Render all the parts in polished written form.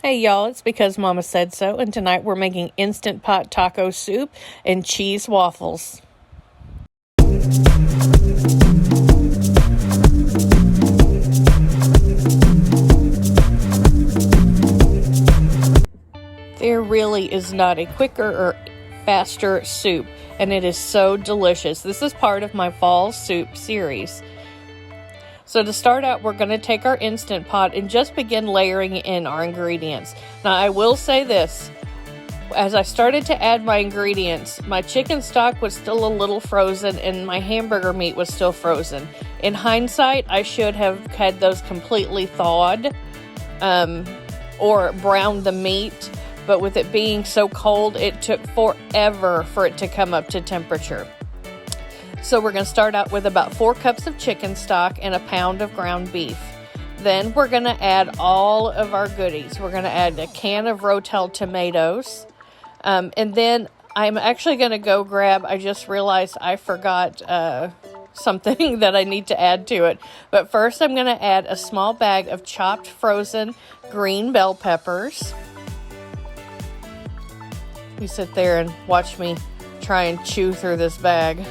Hey y'all, it's because Mama said so, and tonight we're making Instant Pot taco soup and cheese waffles. There really is not a quicker or faster soup, and it is so delicious. This is part of my fall soup series. So to start out, we're going to take our Instant Pot and just begin layering in our ingredients. Now, I will say this. As I started to add my ingredients, my chicken stock was still a little frozen and my hamburger meat was still frozen. In hindsight, I should have had those completely thawed or browned the meat. But with it being so cold, it took forever for it to come up to temperature. So we're going to start out with about 4 cups of chicken stock and a pound of ground beef. Then we're going to add all of our goodies. We're going to add a can of Rotel tomatoes. And then I'm actually going to go grab, I just realized I forgot something that I need to add to it. But first I'm going to add a small bag of chopped frozen green bell peppers. You sit there and watch me try and chew through this bag.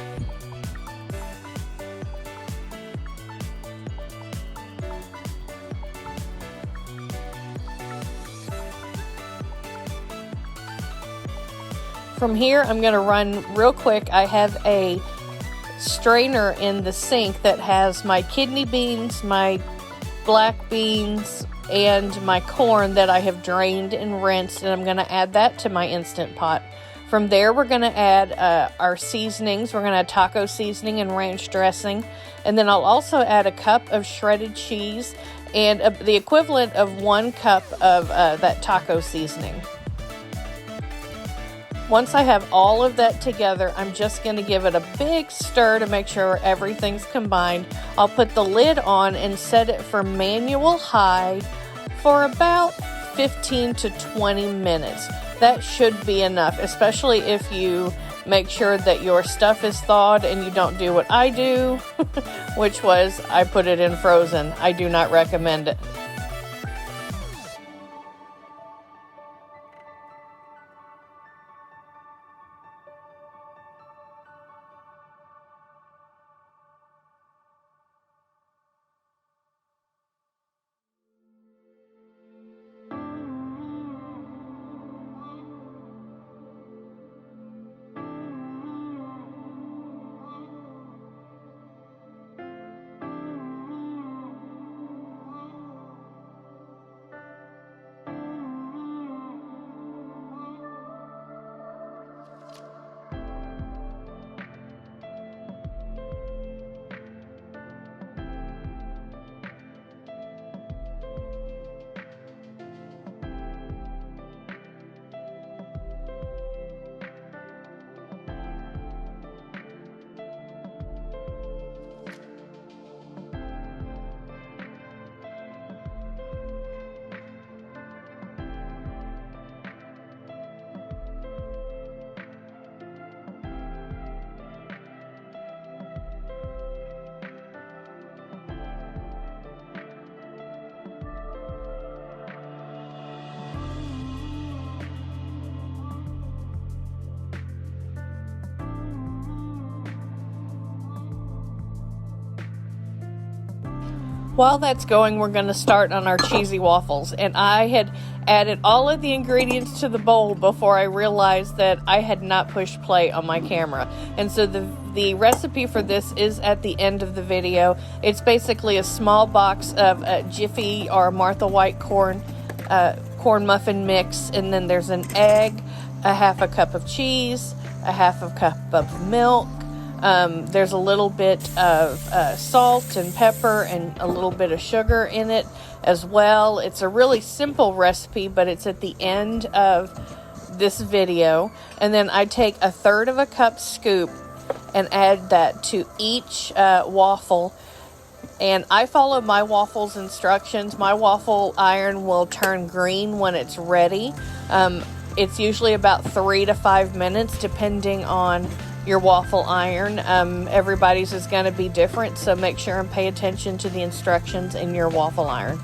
From here, I'm going to run real quick. I have a strainer in the sink that has my kidney beans, my black beans, and my corn that I have drained and rinsed, and I'm going to add that to my Instant Pot. From there, we're going to add our seasonings. We're going to add taco seasoning and ranch dressing, and then I'll also add a cup of shredded cheese and the equivalent of 1 cup of that taco seasoning. Once I have all of that together, I'm just going to give it a big stir to make sure everything's combined. I'll put the lid on and set it for manual high for about 15 to 20 minutes. That should be enough, especially if you make sure that your stuff is thawed and you don't do what I do, which was I put it in frozen. I do not recommend it. While that's going, we're going to start on our cheesy waffles. And I had added all of the ingredients to the bowl before I realized that I had not pushed play on my camera. And so the recipe for this is at the end of the video. It's basically a small box of jiffy or Martha White corn muffin mix. And then there's an egg, a half a cup of cheese, a half a cup of milk. There's a little bit of salt and pepper and a little bit of sugar in it as well. It's a really simple recipe, but it's at the end of this video. And then I take 1/3 of a cup scoop and add that to each waffle. And I follow my waffles instructions. My waffle iron will turn green when it's ready. It's usually about 3 to 5 minutes depending on your waffle iron. Everybody's is going to be different, so make sure and pay attention to the instructions in your waffle iron.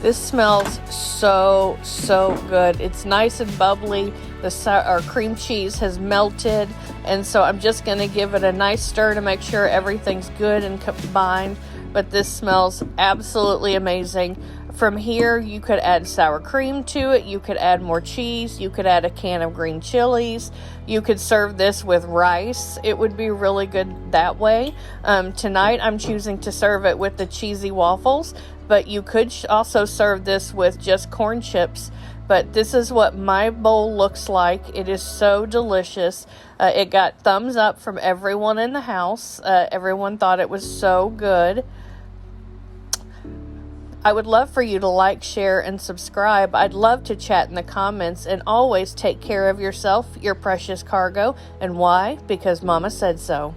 This smells so, so good. It's nice and bubbly. Our cream cheese has melted, and so I'm just going to give it a nice stir to make sure everything's good and combined. But this smells absolutely amazing. From here, you could add sour cream to it. You could add more cheese. You could add a can of green chilies. You could serve this with rice. It would be really good that way. Tonight, I'm choosing to serve it with the cheesy waffles, but you could also serve this with just corn chips. But this is what my bowl looks like. It is so delicious. It got thumbs up from everyone in the house. Everyone thought it was so good. I would love for you to like, share, and subscribe. I'd love to chat in the comments, and always take care of yourself, your precious cargo. And why? Because Mama said so.